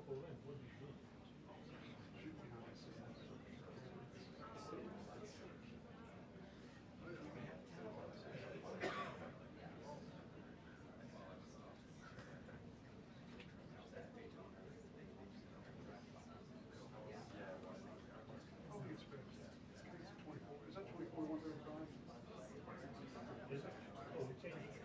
Is that 24, 135? Is it? Oh, we changed it.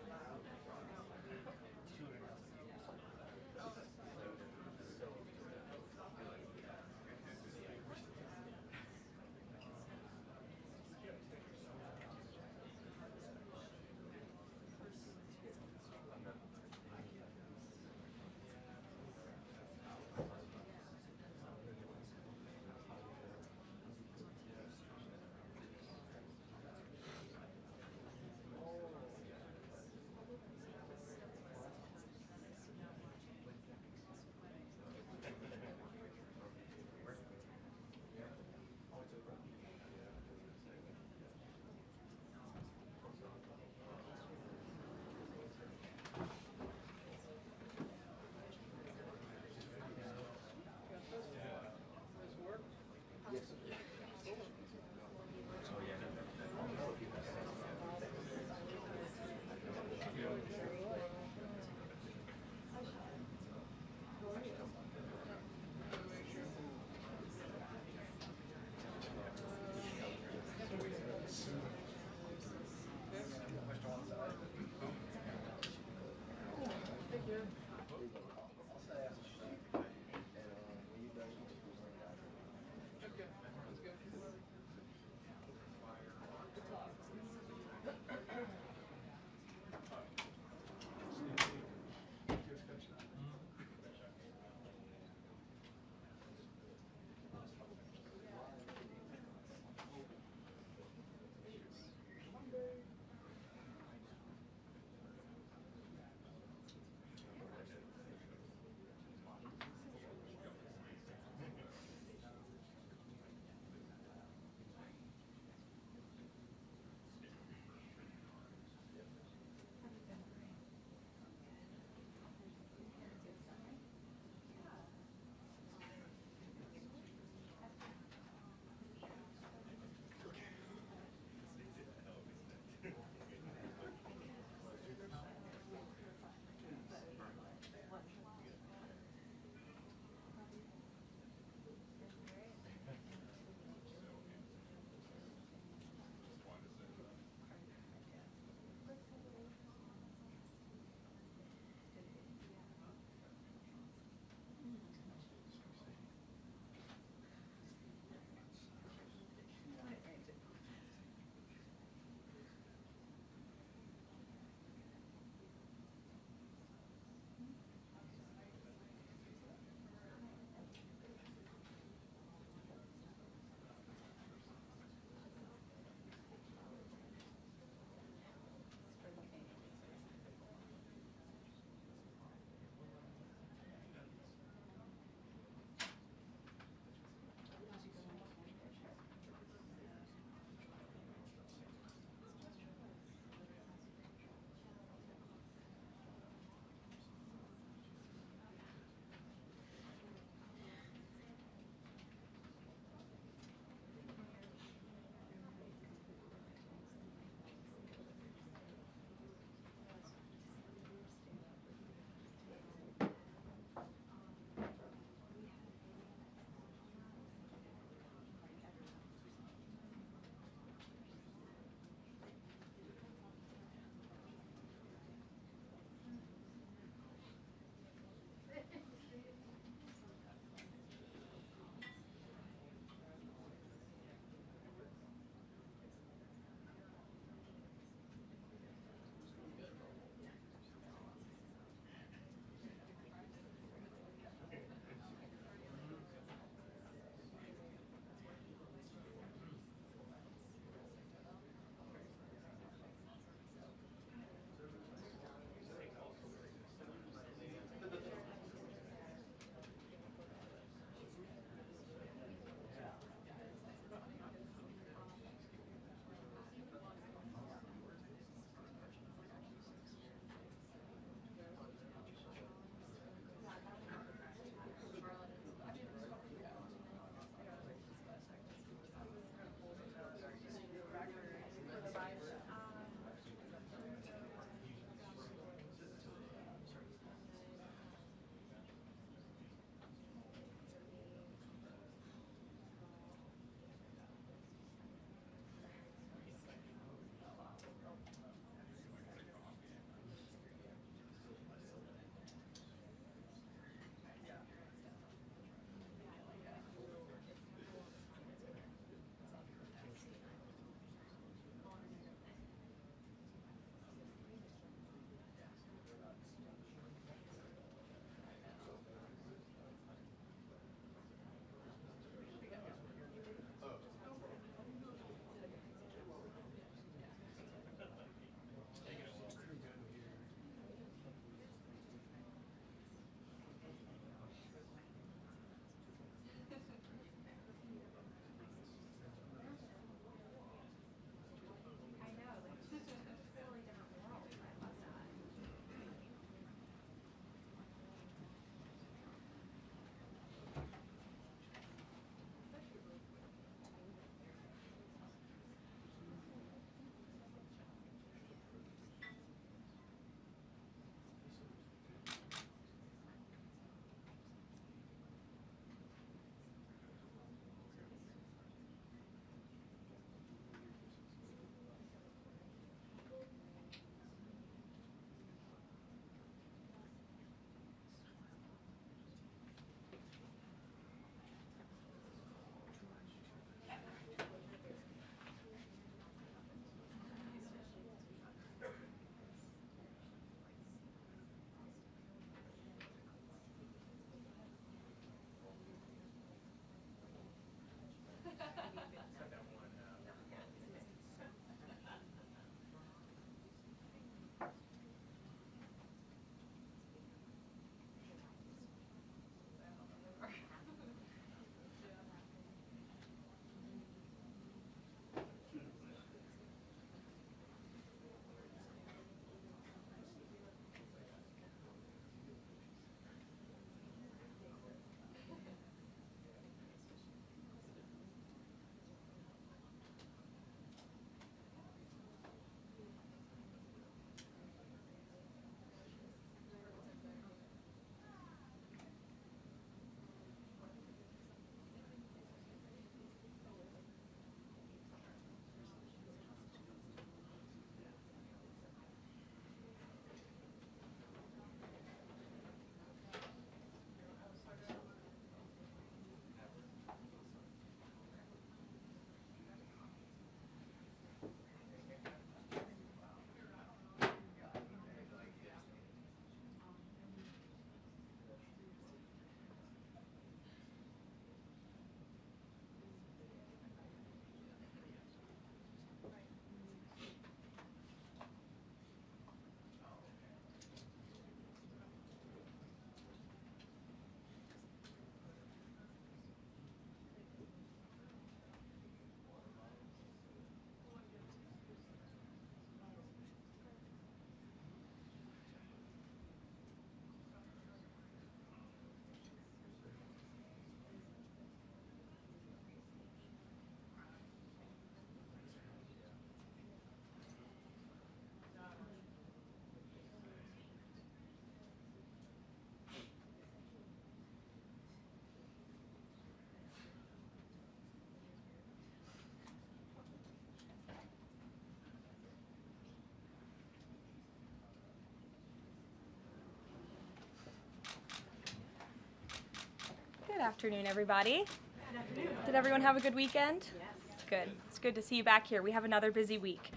afternoon, everybody. Good afternoon. Did everyone have a good weekend? Yes. Good. It's good to see you back here. We have another busy week.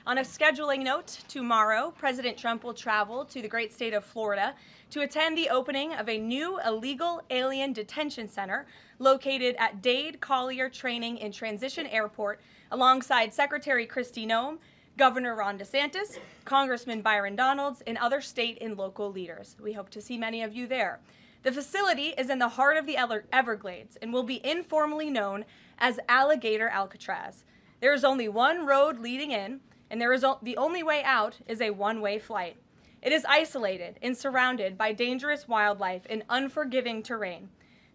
On a scheduling note, tomorrow, President Trump will travel to the great state of Florida to attend the opening of a new illegal alien detention center located at Dade Collier Training and Transition Airport alongside Secretary Kristi Noem, Governor Ron DeSantis, Congressman Byron Donalds, and other state and local leaders. We hope to see many of you there. The facility is in the heart of the Everglades and will be informally known as Alligator Alcatraz. There is only one road leading in, and the only way out is a one-way flight. It is isolated and surrounded by dangerous wildlife and unforgiving terrain.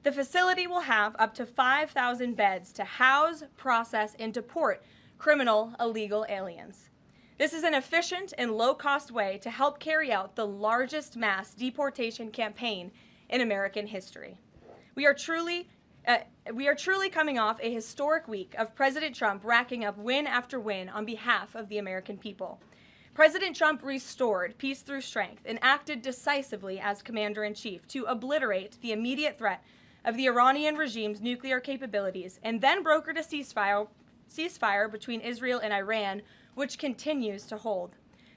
The facility will have up to 5,000 beds to house, process, and deport criminal illegal aliens. This is an efficient and low-cost way to help carry out the largest mass deportation campaign in American history. We are truly coming off a historic week of President Trump racking up win after win on behalf of the American people. President Trump restored peace through strength and acted decisively as commander-in-chief to obliterate the immediate threat of the Iranian regime's nuclear capabilities and then brokered a ceasefire between Israel and Iran, which continues to hold.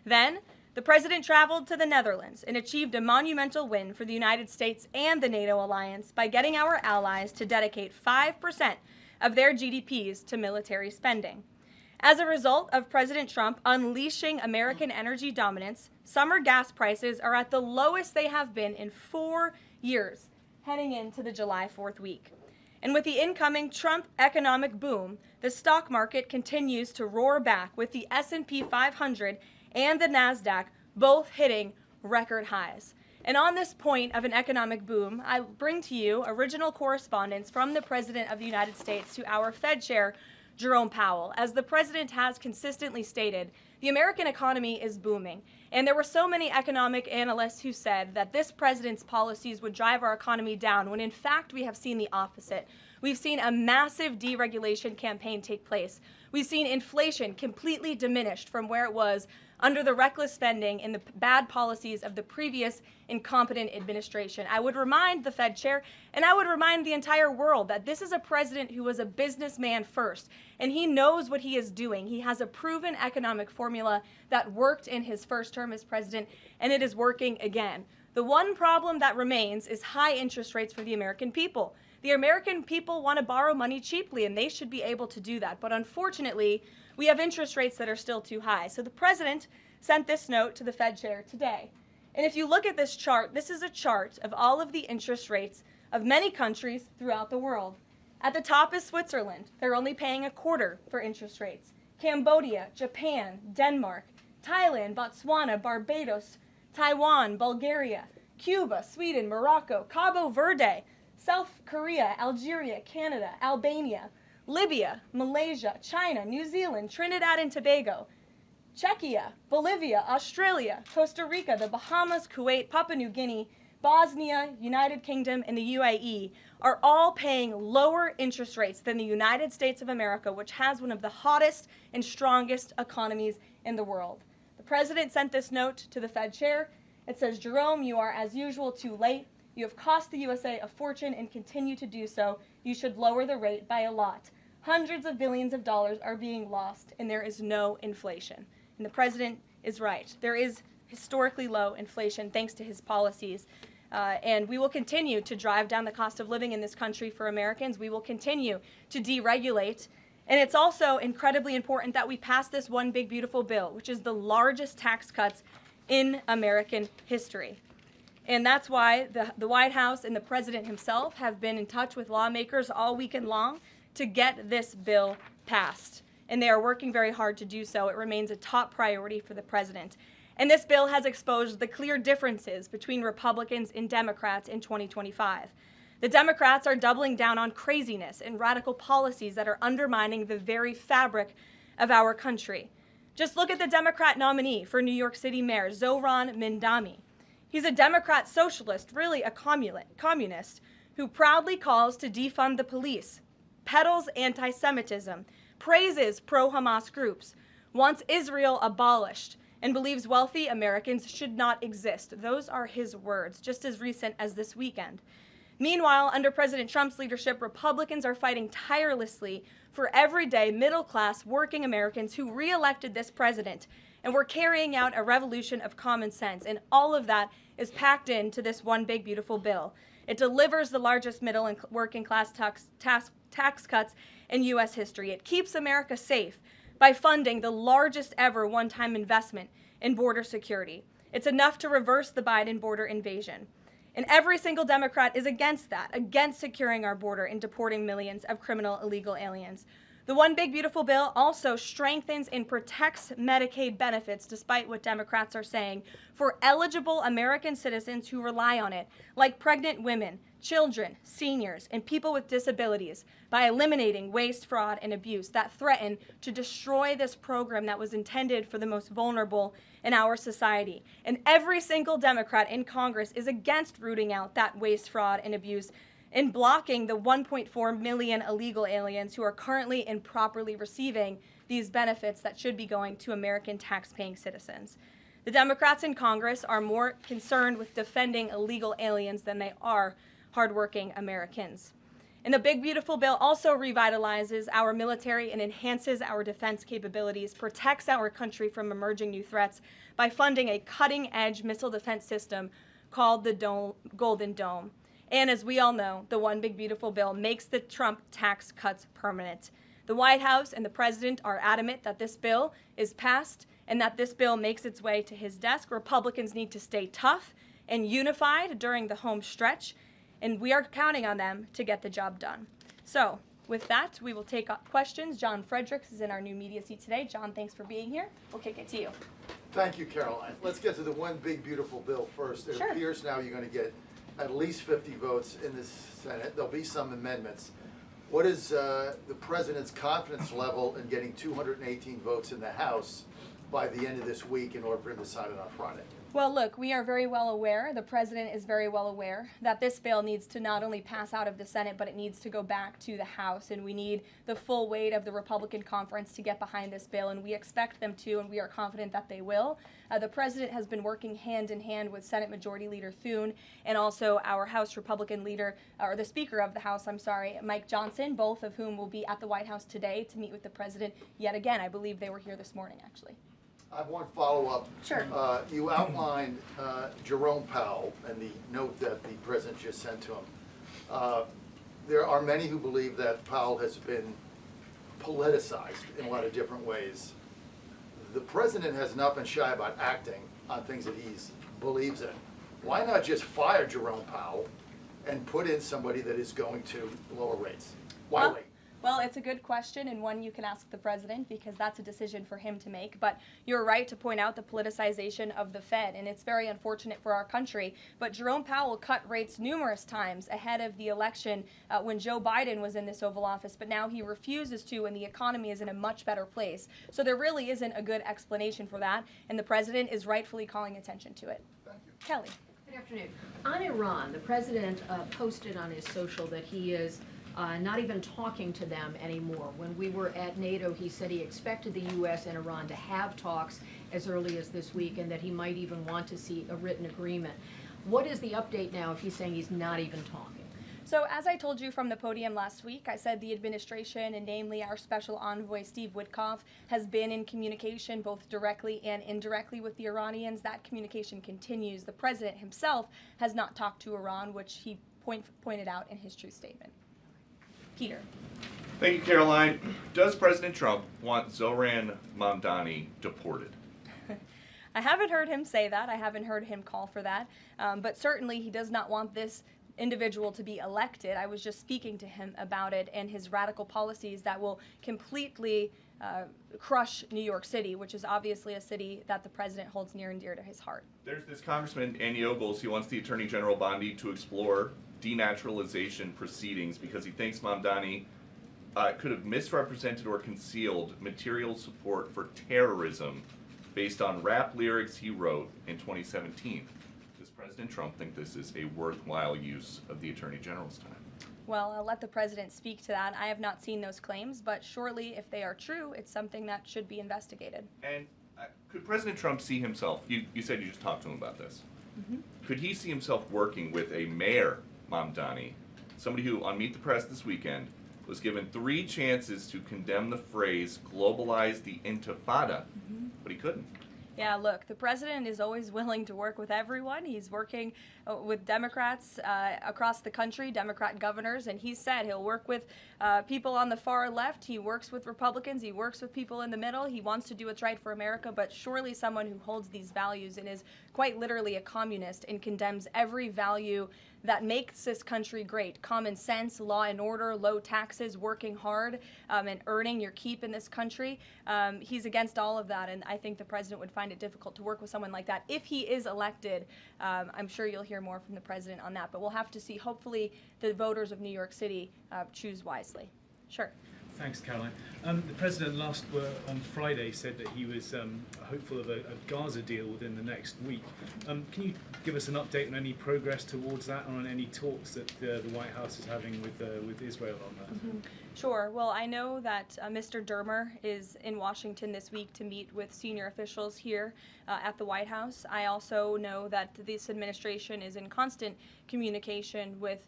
Then, the president traveled to the Netherlands and achieved a monumental win for the United States and the NATO alliance by getting our allies to dedicate 5% of their GDPs to military spending. As a result of President Trump unleashing American energy dominance, summer gas prices are at the lowest they have been in 4 years, heading into the July 4th week. And with the incoming Trump economic boom, the stock market continues to roar back with the S&P 500 and the NASDAQ both hitting record highs. And on this point of an economic boom, I bring to you original correspondence from the President of the United States to our Fed Chair, Jerome Powell. As the President has consistently stated, the American economy is booming. And there were so many economic analysts who said that this president's policies would drive our economy down, when in fact we have seen the opposite. We've seen a massive deregulation campaign take place. We've seen inflation completely diminished from where it was under the reckless spending and the bad policies of the previous incompetent administration. I would remind the Fed chair, and I would remind the entire world, that this is a president who was a businessman first, and he knows what he is doing. He has a proven economic formula that worked in his first term as president, and it is working again. The one problem that remains is high interest rates for the American people. The American people want to borrow money cheaply, and they should be able to do that. But unfortunately, we have interest rates that are still too high. So the president sent this note to the Fed chair today. And if you look at this chart, this is a chart of all of the interest rates of many countries throughout the world. At the top is Switzerland. They're only paying a quarter for interest rates. Cambodia, Japan, Denmark, Thailand, Botswana, Barbados, Taiwan, Bulgaria, Cuba, Sweden, Morocco, Cabo Verde, South Korea, Algeria, Canada, Albania, Libya, Malaysia, China, New Zealand, Trinidad and Tobago, Czechia, Bolivia, Australia, Costa Rica, the Bahamas, Kuwait, Papua New Guinea, Bosnia, United Kingdom, and the UAE are all paying lower interest rates than the United States of America, which has one of the hottest and strongest economies in the world. The president sent this note to the Fed chair. It says, "Jerome, you are as usual too late. You have cost the USA a fortune and continue to do so. You should lower the rate by a lot. Hundreds of billions of dollars are being lost, and there is no inflation." And the president is right. There is historically low inflation thanks to his policies. And we will continue to drive down the cost of living in this country for Americans. We will continue to deregulate. And it's also incredibly important that we pass this one big, beautiful bill, which is the largest tax cuts in American history. And that's why the White House and the president himself have been in touch with lawmakers all weekend long to get this bill passed. And they are working very hard to do so. It remains a top priority for the president. And this bill has exposed the clear differences between Republicans and Democrats in 2025. The Democrats are doubling down on craziness and radical policies that are undermining the very fabric of our country. Just look at the Democrat nominee for New York City Mayor, Zohran Mamdani. He's a Democrat socialist, really a communist, who proudly calls to defund the police, peddles anti-Semitism, praises pro-Hamas groups, wants Israel abolished, and believes wealthy Americans should not exist. Those are his words, just as recent as this weekend. Meanwhile, under President Trump's leadership, Republicans are fighting tirelessly for everyday middle-class working Americans who re-elected this president. And we're carrying out a revolution of common sense. And all of that is packed into this one big, beautiful bill. It delivers the largest middle and working class tax cuts in U.S. history. It keeps America safe by funding the largest ever one-time investment in border security. It's enough to reverse the Biden border invasion. And every single Democrat is against that, against securing our border and deporting millions of criminal illegal aliens. The one big beautiful bill also strengthens and protects Medicaid benefits, despite what Democrats are saying, for eligible American citizens who rely on it, like pregnant women, children, seniors, and people with disabilities, by eliminating waste, fraud, and abuse that threaten to destroy this program that was intended for the most vulnerable in our society. And every single Democrat in Congress is against rooting out that waste, fraud, and abuse in blocking the 1.4 million illegal aliens who are currently improperly receiving these benefits that should be going to American tax-paying citizens. The Democrats in Congress are more concerned with defending illegal aliens than they are hardworking Americans. And the big beautiful bill also revitalizes our military and enhances our defense capabilities, protects our country from emerging new threats by funding a cutting-edge missile defense system called the Golden Dome. And as we all know, the one big beautiful bill makes the Trump tax cuts permanent. The White House and the president are adamant that this bill is passed and that this bill makes its way to his desk. Republicans need to stay tough and unified during the home stretch, and we are counting on them to get the job done. So with that, we will take up questions. John Fredericks is in our new media seat today. John, thanks for being here. We'll kick it to you. Thank you, Caroline. Let's get to the one big beautiful bill first. It Sure. appears now you're going to get at least 50 votes in the Senate. There'll be some amendments. What is the president's confidence level in getting 218 votes in the House by the end of this week in order for him to sign it on Friday? Well, look, we are very well aware, the president is very well aware, that this bill needs to not only pass out of the Senate, but it needs to go back to the House, and we need the full weight of the Republican conference to get behind this bill, and we expect them to, and we are confident that they will. The president has been working hand in hand with Senate Majority Leader Thune and also our House Republican leader, or the Speaker of the House, Mike Johnson, both of whom will be at the White House today to meet with the president yet again. I believe they were here this morning, actually. I have one follow-up. Sure. You outlined Jerome Powell and the note that the president just sent to him. There are many who believe that Powell has been politicized in a lot of different ways. The president has not been shy about acting on things that he believes in. Why not just fire Jerome Powell and put in somebody that is going to lower rates? Why wait? Well, it's a good question, and one you can ask the president, because that's a decision for him to make. But you're right to point out the politicization of the Fed, and it's very unfortunate for our country. But Jerome Powell cut rates numerous times ahead of the election when Joe Biden was in this Oval Office, but now he refuses to, and the economy is in a much better place. So there really isn't a good explanation for that, and the president is rightfully calling attention to it. Thank you. Kelly. Good afternoon. On Iran, the president posted on his social that he is not even talking to them anymore. When we were at NATO, he said he expected the U.S. and Iran to have talks as early as this week, and that he might even want to see a written agreement. What is the update now if he's saying he's not even talking? So as I told you from the podium last week, I said the administration, and namely our special envoy Steve Witkoff, has been in communication both directly and indirectly with the Iranians. That communication continues. The president himself has not talked to Iran, which he pointed out in his truth statement. Peter. Thank you, Caroline. Does President Trump want Zohran Mamdani deported? I haven't heard him say that. I haven't heard him call for that. But certainly he does not want this individual to be elected. I was just speaking to him about it and his radical policies that will completely crush New York City, which is obviously a city that the president holds near and dear to his heart. There's this Congressman, Andy Ogles. He wants the Attorney General Bondi to explore denaturalization proceedings because he thinks Mamdani could have misrepresented or concealed material support for terrorism based on rap lyrics he wrote in 2017. Does President Trump think this is a worthwhile use of the Attorney General's time? Well, I'll let the president speak to that. I have not seen those claims, but surely if they are true, it's something that should be investigated. And could President Trump see himself, you said you just talked to him about this, could he see himself working with a mayor Mamdani, somebody who, on Meet the Press this weekend, was given 3 chances to condemn the phrase globalize the intifada, but he couldn't. Yeah, look, the president is always willing to work with everyone. He's working with Democrats across the country, Democrat governors, and he said he'll work with people on the far left. He works with Republicans. He works with people in the middle. He wants to do what's right for America, but surely someone who holds these values and is quite literally a communist and condemns every value that makes this country great. Common sense, law and order, low taxes, working hard, and earning your keep in this country. He's against all of that, and I think the president would find it difficult to work with someone like that. If he is elected, I'm sure you'll hear more from the president on that, but we'll have to see. Hopefully the voters of New York City choose wisely. Sure. Thanks, Caroline. The president on Friday said that he was hopeful of a Gaza deal within the next week. Can you give us an update on any progress towards that, or on any talks that the White House is having with Israel on that? Sure. Well, I know that Mr. Dermer is in Washington this week to meet with senior officials here at the White House. I also know that this administration is in constant communication with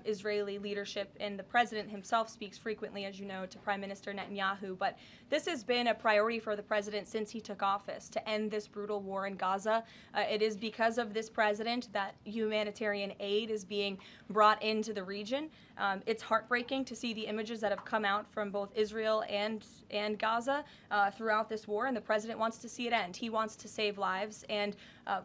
Israeli leadership, and the president himself speaks frequently, as you know, to Prime Minister Netanyahu. But this has been a priority for the president since he took office, to end this brutal war in Gaza. It is because of this president that humanitarian aid is being brought into the region. It's heartbreaking to see the images that have come out from both Israel and Gaza throughout this war, and the president wants to see it end. He wants to save lives, and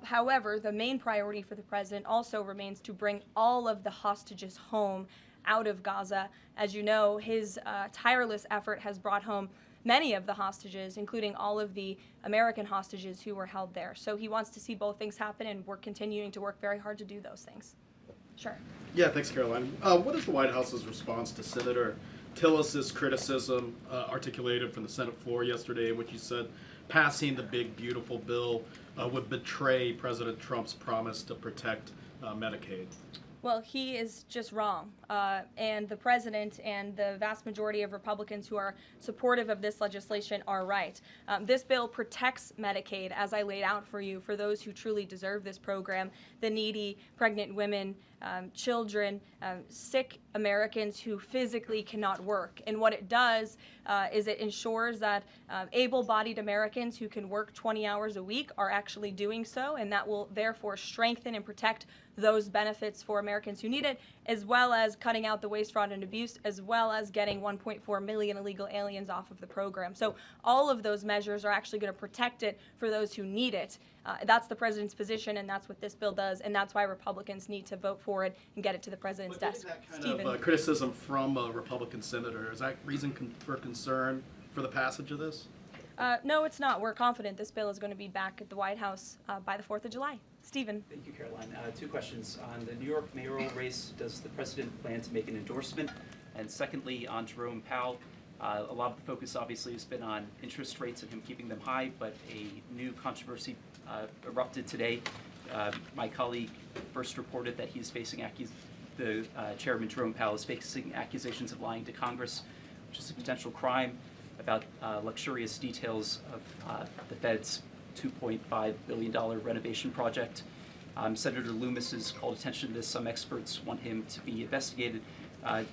however, the main priority for the president also remains to bring all of the hostages home out of Gaza. As you know, his tireless effort has brought home many of the hostages, including all of the American hostages who were held there. So he wants to see both things happen, and we're continuing to work very hard to do those things. Sure. Yeah, thanks, Caroline. What is the White House's response to Senator Tillis's criticism articulated from the Senate floor yesterday, in which he said passing the big, beautiful bill would betray President Trump's promise to protect Medicaid? Well, he is just wrong. And the president and the vast majority of Republicans who are supportive of this legislation are right. This bill protects Medicaid, as I laid out for you, for those who truly deserve this program, the needy, pregnant women, children, sick Americans who physically cannot work. And what it does is it ensures that able-bodied Americans who can work 20 hours a week are actually doing so, and that will therefore strengthen and protect those benefits for Americans who need it, as well as cutting out the waste, fraud, and abuse, as well as getting 1.4 million illegal aliens off of the program. So all of those measures are actually going to protect it for those who need it. That's the president's position, and that's what this bill does, and that's why Republicans need to vote for it and get it to the president's desk. That kind of criticism from a Republican senator, is that reason for concern for the passage of this? No, it's not. We're confident this bill is going to be back at the White House by the 4th of July. Stephen. Thank you, Caroline. 2 questions. On the New York mayoral race, does the president plan to make an endorsement? And secondly, on Jerome Powell, a lot of the focus obviously has been on interest rates and him keeping them high, but a new controversy erupted today. My colleague first reported that he's facing Chairman Jerome Powell is facing accusations of lying to Congress, which is a potential crime, about luxurious details of the Fed's $2.5 billion renovation project. Senator Loomis has called attention to this. Some experts want him to be investigated.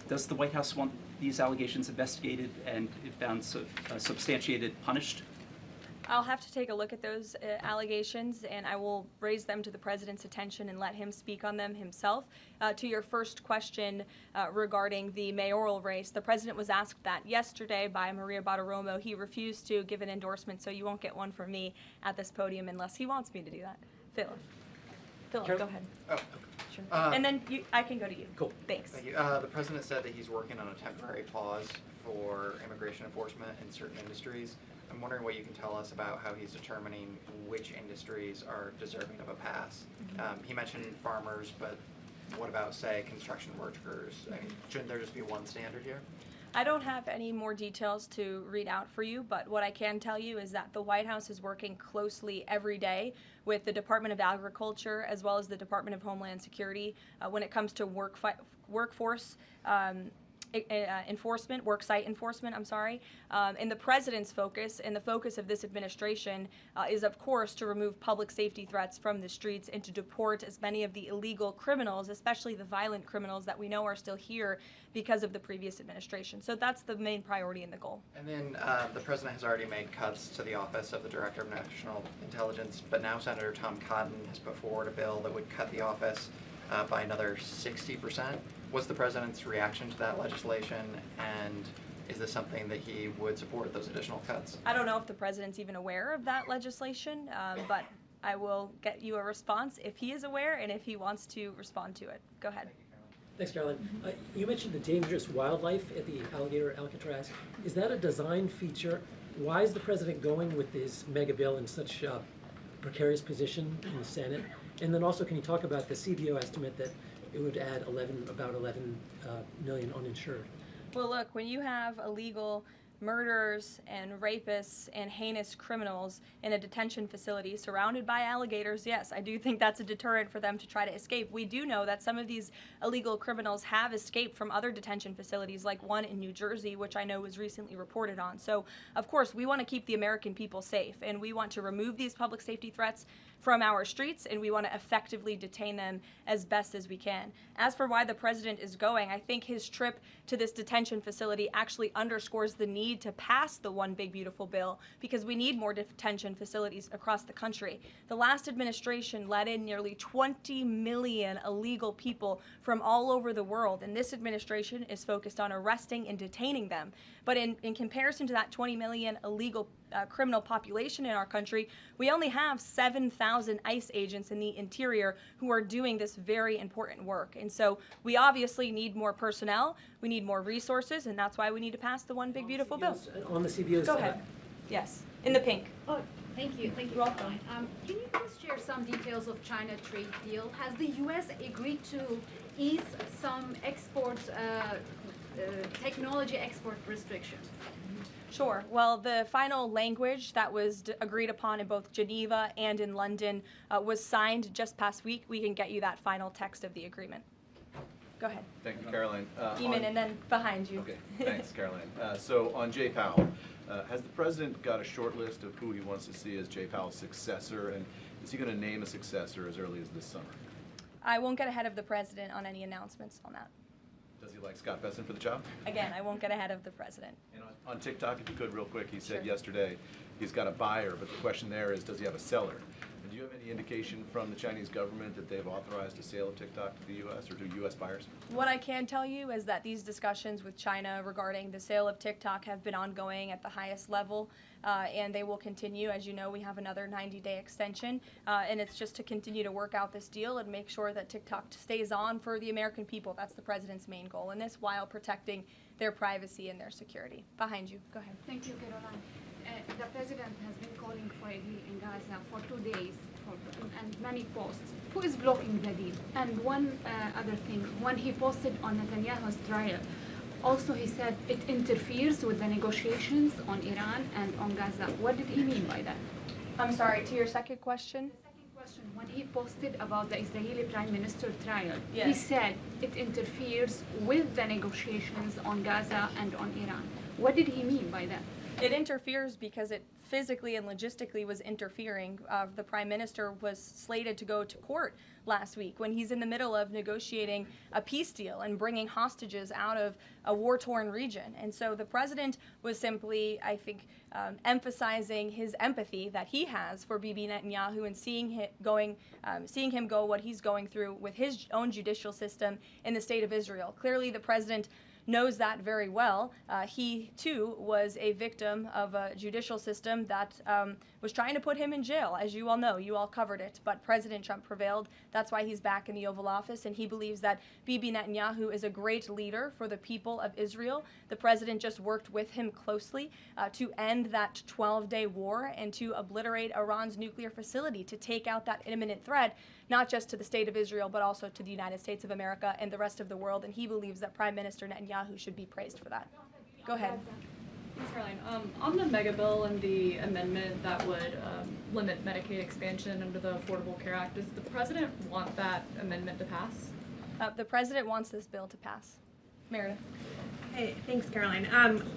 Does the White House want these allegations investigated and, if found substantiated, punished? I'll have to take a look at those allegations, and I will raise them to the president's attention and let him speak on them himself. To your first question regarding the mayoral race, the president was asked that yesterday by Maria Bartiromo. He refused to give an endorsement, so you won't get one from me at this podium unless he wants me to do that. Philip, go ahead. Oh, Sure. And then I can go to you. cool. Thanks. Thank you. The president said that he's working on a temporary pause for immigration enforcement in certain industries. I'm wondering what you can tell us about how he's determining which industries are deserving of a pass. He mentioned farmers, but what about, say, construction workers? I mean, shouldn't there just be one standard here? I don't have any more details to read out for you, but what I can tell you is that the White House is working closely every day with the Department of Agriculture as well as the Department of Homeland Security when it comes to workforce enforcement, work site enforcement, I'm sorry. And the president's focus and the focus of this administration is, of course, to remove public safety threats from the streets and to deport as many of the illegal criminals, especially the violent criminals that we know are still here because of the previous administration. So that's the main priority and the goal. And then the president has already made cuts to the office of the Director of National Intelligence, but now Senator Tom Cotton has put forward a bill that would cut the office by another 60%. What's the president's reaction to that legislation, and is this something that he would support, those additional cuts? I don't know if the president's even aware of that legislation, but I will get you a response if he is aware and if he wants to respond to it. Go ahead. Thanks, Caroline. You mentioned the dangerous wildlife at the Alligator Alcatraz. Is that a design feature? Why is the president going with this mega bill in such a precarious position in the Senate? And then also, can you talk about the CBO estimate that it would add about 11 million uninsured? Well, look, when you have illegal murderers and rapists and heinous criminals in a detention facility surrounded by alligators, yes, I do think that's a deterrent for them to try to escape. We do know that some of these illegal criminals have escaped from other detention facilities, like one in New Jersey, which I know was recently reported on. So, of course, we want to keep the American people safe, and we want to remove these public safety threats from our streets, and we want to effectively detain them as best as we can. As for why the president is going, I think his trip to this detention facility actually underscores the need to pass the One Big Beautiful Bill, because we need more detention facilities across the country. The last administration let in nearly 20 million illegal people from all over the world, and this administration is focused on arresting and detaining them. But in comparison to that 20 million illegal criminal population in our country, we only have 7,000 ICE agents in the interior who are doing this very important work. And so we obviously need more personnel, we need more resources, and that's why we need to pass the One Big Beautiful Bill. On the CBO's Go ahead. Yes, in the pink. Oh, thank you. Thank you. You're welcome. Can you please share some details of China trade deal? Has the U.S. agreed to ease some export, technology export restrictions? Sure. Well, the final language that was agreed upon in both Geneva and in London was signed just past week. We can get you that final text of the agreement. Go ahead. Thank you, Caroline. Eamon, and then behind you. Okay, thanks, Caroline. So on Jay Powell, has the president got a short list of who he wants to see as Jay Powell's successor, and is he going to name a successor as early as this summer? I won't get ahead of the president on any announcements on that. Does he like Scott Besson for the job? Again, I won't get ahead of the president. And on TikTok, if you could, real quick, he said yesterday he's got a buyer, but the question there is, does he have a seller? And do you have any indication from the Chinese government that they've authorized a sale of TikTok to the U.S. or to U.S. buyers? What I can tell you is that these discussions with China regarding the sale of TikTok have been ongoing at the highest level, and they will continue. As you know, we have another 90-day extension, and it's just to continue to work out this deal and make sure that TikTok stays on for the American people. That's the president's main goal in this, while protecting their privacy and their security. Behind you. Go ahead. Thank you, Caroline. The president has been calling for a deal in Gaza for 2 days and many posts. Who is blocking the deal? And one other thing, when he posted on Netanyahu's trial, also he said it interferes with the negotiations on Iran and on Gaza. What did he mean by that? I'm sorry, to your second question? The second question, when he posted about the Israeli Prime Minister trial, Yes. he said it interferes with the negotiations on Gaza and on Iran. What did he mean by that? It interferes because it physically and logistically was interfering. The prime minister was slated to go to court last week when he's in the middle of negotiating a peace deal and bringing hostages out of a war-torn region. And so the president was simply, I think, emphasizing his empathy that he has for Bibi Netanyahu and seeing him go what he's going through with his own judicial system in the state of Israel. Clearly, the president knows that very well. He, too, was a victim of a judicial system that was trying to put him in jail, as you all know. You all covered it. But President Trump prevailed. That's why he's back in the Oval Office, and he believes that Bibi Netanyahu is a great leader for the people of Israel. The president just worked with him closely to end that 12-day war and to obliterate Iran's nuclear facility, to take out that imminent threat, not just to the state of Israel, but also to the United States of America and the rest of the world. And he believes that Prime Minister Netanyahu should be praised for that. Go ahead. Thanks, Caroline. On the mega bill and the amendment that would limit Medicaid expansion under the Affordable Care Act, does the president want that amendment to pass? The president wants this bill to pass. Meredith. Hey, thanks, Caroline.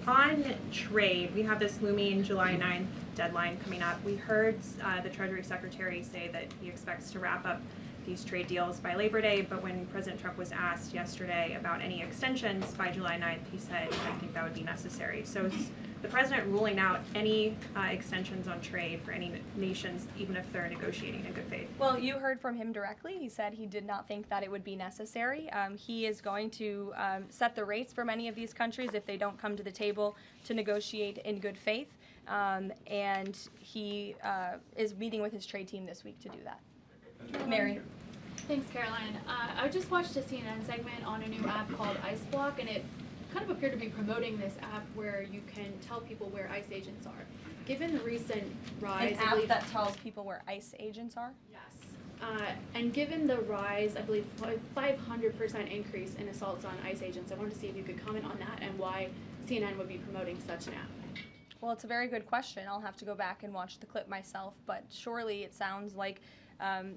On trade, we have this looming July 9th deadline coming up. We heard the Treasury Secretary say that he expects to wrap up these trade deals by Labor Day, but when President Trump was asked yesterday about any extensions by July 9th, he said, I think that would be necessary. So is the president ruling out any extensions on trade for any nations, even if they're negotiating in good faith? Well, you heard from him directly. He said he did not think that it would be necessary. He is going to set the rates for many of these countries if they don't come to the table to negotiate in good faith. And he is meeting with his trade team this week to do that. Mary. Thanks, Caroline. I just watched a CNN segment on a new app called Ice Block, and it kind of appeared to be promoting this app where you can tell people where ICE agents are. Given the recent rise, An app that tells people where ICE agents are? Yes. And given the rise, I believe 500% increase in assaults on ICE agents, I wanted to see if you could comment on that and why CNN would be promoting such an app. Well, it's a very good question. I'll have to go back and watch the clip myself, but surely it sounds like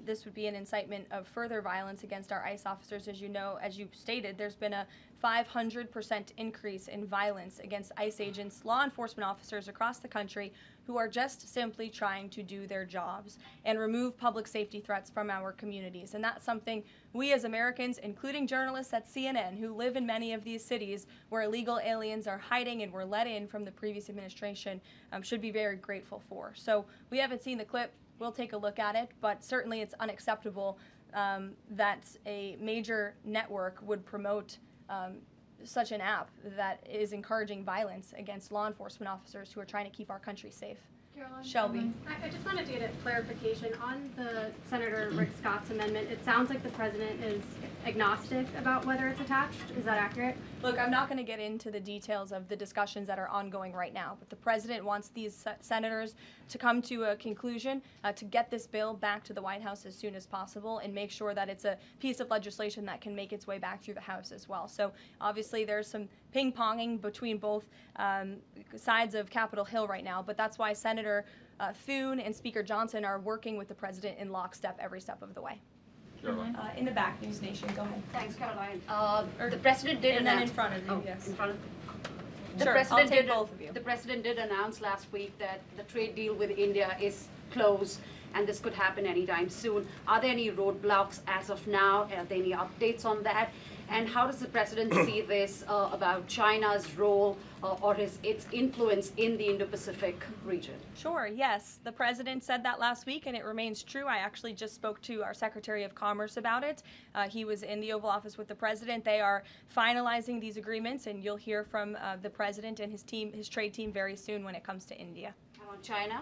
this would be an incitement of further violence against our ICE officers. As you know, as you stated, there's been a 500% increase in violence against ICE agents, law enforcement officers across the country who are just simply trying to do their jobs and remove public safety threats from our communities. And that's something we as Americans, including journalists at CNN who live in many of these cities where illegal aliens are hiding and were let in from the previous administration, should be very grateful for. So we haven't seen the clip. We'll take a look at it, but certainly it's unacceptable that a major network would promote such an app that is encouraging violence against law enforcement officers who are trying to keep our country safe. Caroline, Shelby. I just wanted to get a clarification on the Senator Rick Scott's amendment. It sounds like the president is agnostic about whether it's attached. Is that accurate? Look, I'm not going to get into the details of the discussions that are ongoing right now, but the president wants these senators to come to a conclusion, to get this bill back to the White House as soon as possible and make sure that it's a piece of legislation that can make its way back through the House as well. So obviously there's some ping-ponging between both sides of Capitol Hill right now, but that's why Senator Thune and Speaker Johnson are working with the president in lockstep every step of the way. In the back, News Nation, go ahead. Thanks, Caroline. The president did and then announce. in front of you, yes. In front of. Sure, I'll take both of you. The president did announce last week that the trade deal with India is closed, and this could happen anytime soon. Are there any roadblocks as of now? Are there any updates on that? And how does the president see this about China's role or its influence in the Indo-Pacific region? Sure, yes. The president said that last week, and it remains true. I actually just spoke to our Secretary of Commerce about it. He was in the Oval Office with the president. They are finalizing these agreements, and you'll hear from the president and his team, his trade team, very soon when it comes to India. And on China?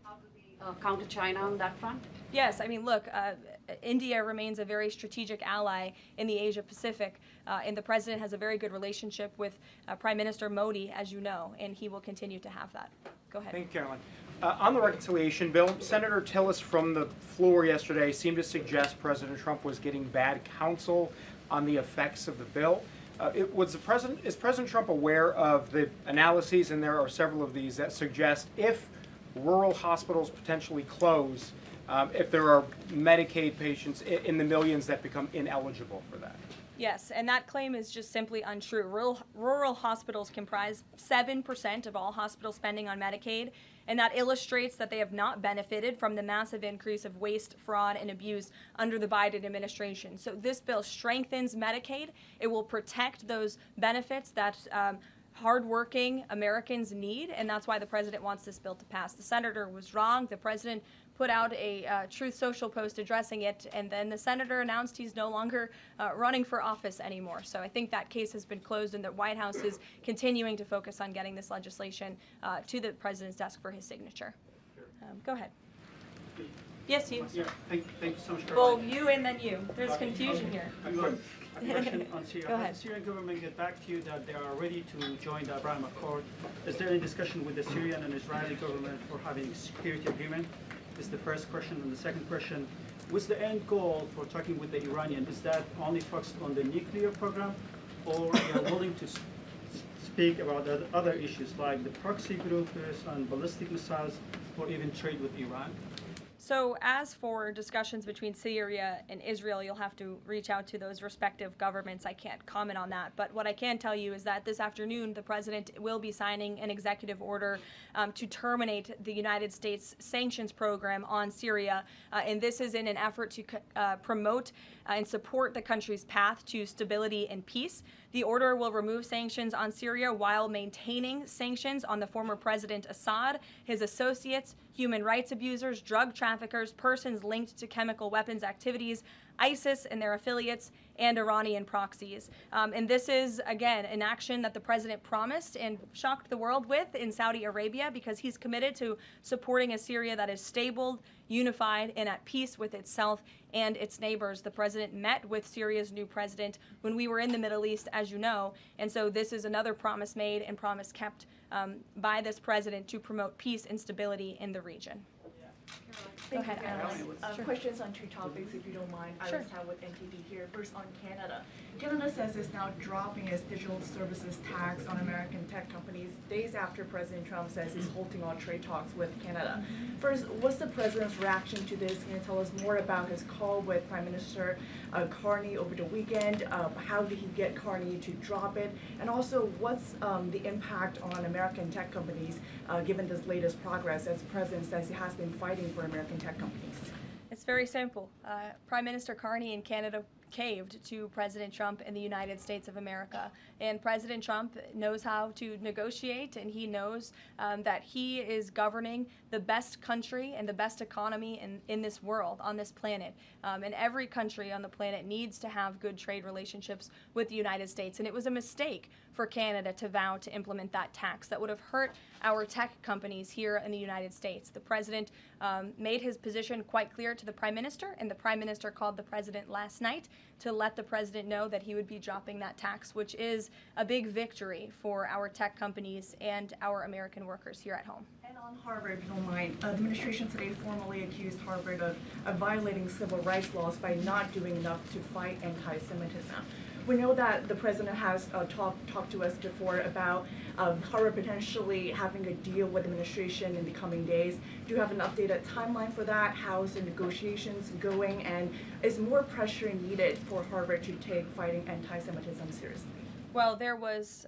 How do we counter China on that front? Yes, I mean, look, India remains a very strategic ally in the Asia Pacific, and the president has a very good relationship with Prime Minister Modi, as you know, and he will continue to have that. Go ahead. Thank you, Caroline. On the reconciliation bill, Senator Tillis from the floor yesterday seemed to suggest President Trump was getting bad counsel on the effects of the bill. Is President Trump aware of the analyses, and there are several of these, that suggest if rural hospitals potentially close, if there are Medicaid patients in the millions that become ineligible for that? Yes, and that claim is just simply untrue. Rural hospitals comprise 7% of all hospital spending on Medicaid, and that illustrates that they have not benefited from the massive increase of waste, fraud, and abuse under the Biden administration. So this bill strengthens Medicaid. It will protect those benefits that hardworking Americans need, and that's why the president wants this bill to pass. The senator was wrong. The president put out a Truth Social post addressing it, and then the senator announced he's no longer running for office anymore. So I think that case has been closed, and the White House is continuing to focus on getting this legislation to the president's desk for his signature. Go ahead. Yes, you. Yeah, thank you so much, Well, Caroline. you and then you. There's confusion here. A question on Syria. Go ahead. Has the Syrian government get back to you that they are ready to join the Abraham Accord? Is there any discussion with the Syrian and Israeli government for having a security agreement? Is the first question. And the second question, what's the end goal for talking with the Iranian? Is that only focused on the nuclear program, or you are willing to speak about the other issues like the proxy groups and ballistic missiles, or even trade with Iran? So as for discussions between Syria and Israel, you'll have to reach out to those respective governments. I can't comment on that. But what I can tell you is that this afternoon, the president will be signing an executive order to terminate the United States sanctions program on Syria. And this is in an effort to promote and support the country's path to stability and peace. The order will remove sanctions on Syria while maintaining sanctions on the former President Assad, his associates, human rights abusers, drug traffickers, persons linked to chemical weapons activities, ISIS and their affiliates, and Iranian proxies. And this is, again, an action that the president promised and shocked the world with in Saudi Arabia, because he's committed to supporting a Syria that is stable, unified, and at peace with itself and its neighbors. The president met with Syria's new president when we were in the Middle East, as you know, and so this is another promise made and promise kept by this president to promote peace and stability in the region. Go ahead, Iris. Sure. Questions on two topics, if you don't mind. Sure. Iris Howe with NTD here. First on Canada. Canada says it's now dropping its digital services tax on American tech companies days after President Trump says he's halting all trade talks with Canada. First, what's the president's reaction to this? Can you tell us more about his call with Prime Minister Carney over the weekend? How did he get Carney to drop it? And also, what's the impact on American tech companies given this latest progress, as the president says he has been fighting for American tech companies? It's very simple. Prime Minister Carney in Canada caved to President Trump in the United States of America. And President Trump knows how to negotiate, and he knows that he is governing the best country and the best economy in this world, on this planet. And every country on the planet needs to have good trade relationships with the United States. And it was a mistake for Canada to vow to implement that tax. That would have hurt our tech companies here in the United States. The president made his position quite clear to the Prime Minister, and the Prime Minister called the president last night to let the president know that he would be dropping that tax, which is a big victory for our tech companies and our American workers here at home. And on Harvard, if you don't mind, the administration today formally accused Harvard of violating civil rights laws by not doing enough to fight anti-Semitism. We know that the president has talked to us before about Harvard potentially having a deal with the administration in the coming days. Do you have an updated timeline for that? How's the negotiations going? And is more pressure needed for Harvard to take fighting anti-Semitism seriously? Well, there was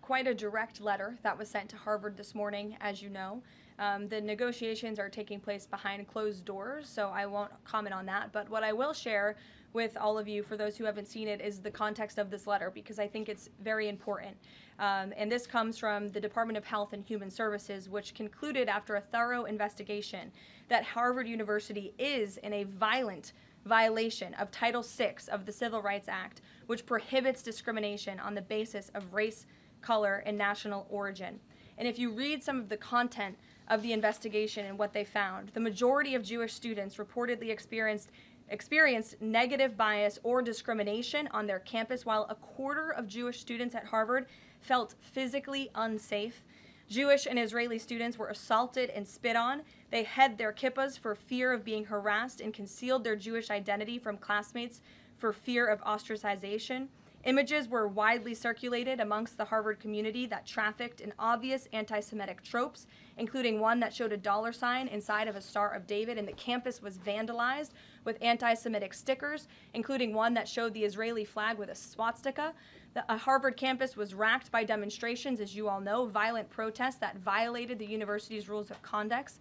quite a direct letter that was sent to Harvard this morning, as you know. The negotiations are taking place behind closed doors, so I won't comment on that. But what I will share with all of you, for those who haven't seen it, is the context of this letter, because I think it's very important. And this comes from the Department of Health and Human Services, which concluded after a thorough investigation that Harvard University is in a violent violation of Title VI of the Civil Rights Act, which prohibits discrimination on the basis of race, color, and national origin. And if you read some of the content of the investigation and what they found, the majority of Jewish students reportedly experienced negative bias or discrimination on their campus, while a quarter of Jewish students at Harvard felt physically unsafe. Jewish and Israeli students were assaulted and spit on. They hid their kippahs for fear of being harassed and concealed their Jewish identity from classmates for fear of ostracization. Images were widely circulated amongst the Harvard community that trafficked in obvious anti-Semitic tropes, including one that showed a $sign inside of a Star of David, and the campus was vandalized with anti-Semitic stickers, including one that showed the Israeli flag with a swastika. The Harvard campus was racked by demonstrations, as you all know, violent protests that violated the university's rules of conduct.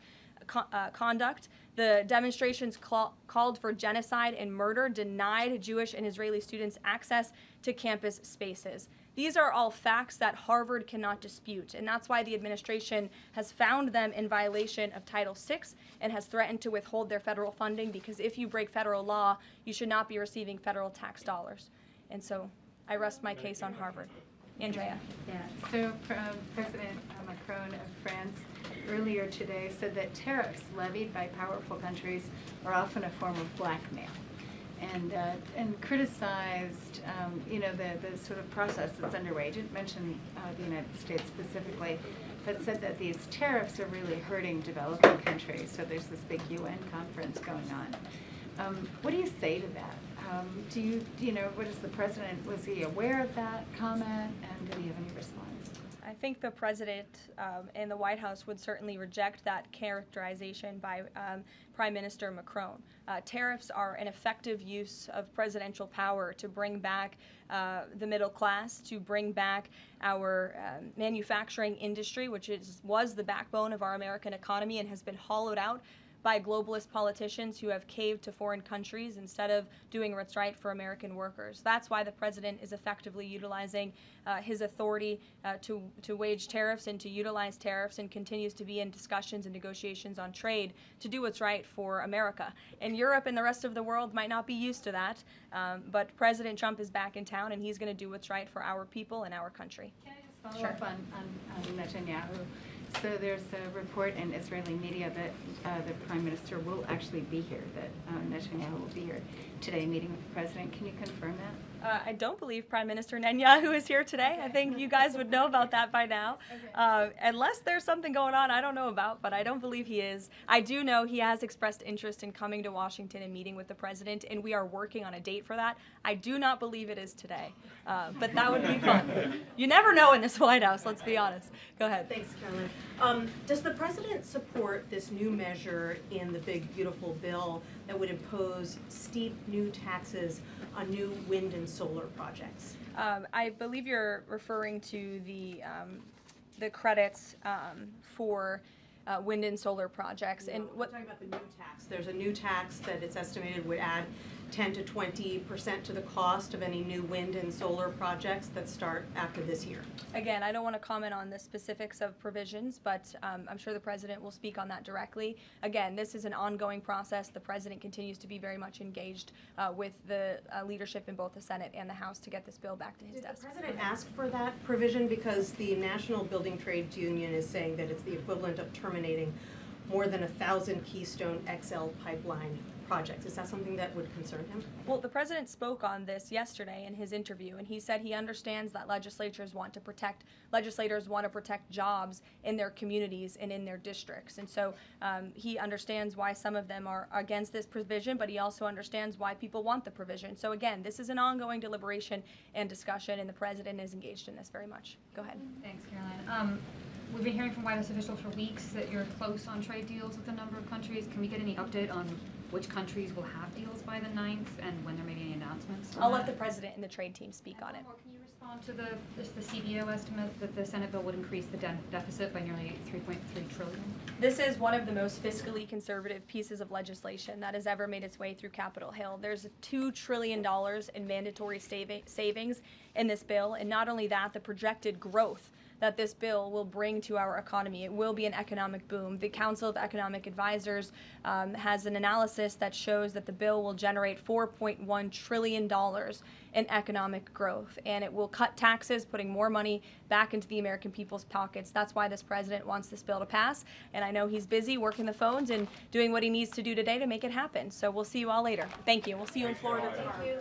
The demonstrations called for genocide and murder, denied Jewish and Israeli students access to campus spaces. These are all facts that Harvard cannot dispute, and that's why the administration has found them in violation of Title VI and has threatened to withhold their federal funding, because if you break federal law, you should not be receiving federal tax dollars. And so I rest my case on Harvard. Andrea. Yeah, so President Macron of France earlier today said that tariffs levied by powerful countries are often a form of blackmail, and criticized the sort of process that's underway. He didn't mention the United States specifically, but said that these tariffs are really hurting developing countries. So there's this big UN conference going on. What do you say to that? What is the president, was he aware of that comment, and did he have any response? I think the president and the White House would certainly reject that characterization by Prime Minister Macron. Tariffs are an effective use of presidential power to bring back the middle class, to bring back our manufacturing industry, which was the backbone of our American economy and has been hollowed out by globalist politicians who have caved to foreign countries instead of doing what's right for American workers. That's why the president is effectively utilizing his authority to wage tariffs and to utilize tariffs, and continues to be in discussions and negotiations on trade to do what's right for America. And Europe and the rest of the world might not be used to that, but President Trump is back in town, and he's going to do what's right for our people and our country. Can I just follow up on Netanyahu? So there's a report in Israeli media that the Prime Minister will actually be here, that Netanyahu will be here today meeting with the President. Can you confirm that? I don't believe Prime Minister Netanyahu is here today. I think you guys would know about that by now. Unless there's something going on I don't know about, but I don't believe he is. I do know he has expressed interest in coming to Washington and meeting with the president, and we are working on a date for that. I do not believe it is today, but that would be fun. You never know in this White House, let's be honest. Go ahead. Thanks, Karoline. Does the president support this new measure in the big, beautiful bill that would impose steep new taxes on new wind and solar projects? I believe you're referring to the credits for wind and solar projects. No, And we're talking about the new tax. There's a new tax that it's estimated would add 10 to 20% to the cost of any new wind and solar projects that start after this year. Again, I don't want to comment on the specifics of provisions, but I'm sure the president will speak on that directly. Again, this is an ongoing process. The president continues to be very much engaged with the leadership in both the Senate and the House to get this bill back to his desk. Did the president ask for that provision? Because the National Building Trades Union is saying that it's the equivalent of terminating more than 1,000 Keystone XL pipeline projects. Is that something that would concern him? Well, the president spoke on this yesterday in his interview, and he said he understands that legislators want to protect jobs in their communities and in their districts. And so he understands why some of them are against this provision, but he also understands why people want the provision. So again, this is an ongoing deliberation and discussion, and the president is engaged in this very much. Go ahead. Thanks, Caroline. We've been hearing from White House officials for weeks that you're close on trade deals with a number of countries. Can we get any update on which countries will have deals by the 9th and when there may be any announcements? I'll let the president and the trade team speak on it. Can you respond to the CBO estimate that the Senate bill would increase the deficit by nearly $3.3 trillion? This is one of the most fiscally conservative pieces of legislation that has ever made its way through Capitol Hill. There's $2 trillion in mandatory savings in this bill, and not only that, the projected growth that this bill will bring to our economy. It will be an economic boom. The Council of Economic Advisors has an analysis that shows that the bill will generate $4.1 trillion in economic growth, and it will cut taxes, putting more money back into the American people's pockets. That's why this president wants this bill to pass, and I know he's busy working the phones and doing what he needs to do today to make it happen. So we'll see you all later. Thank you. We'll see you in Florida tomorrow. Thank you.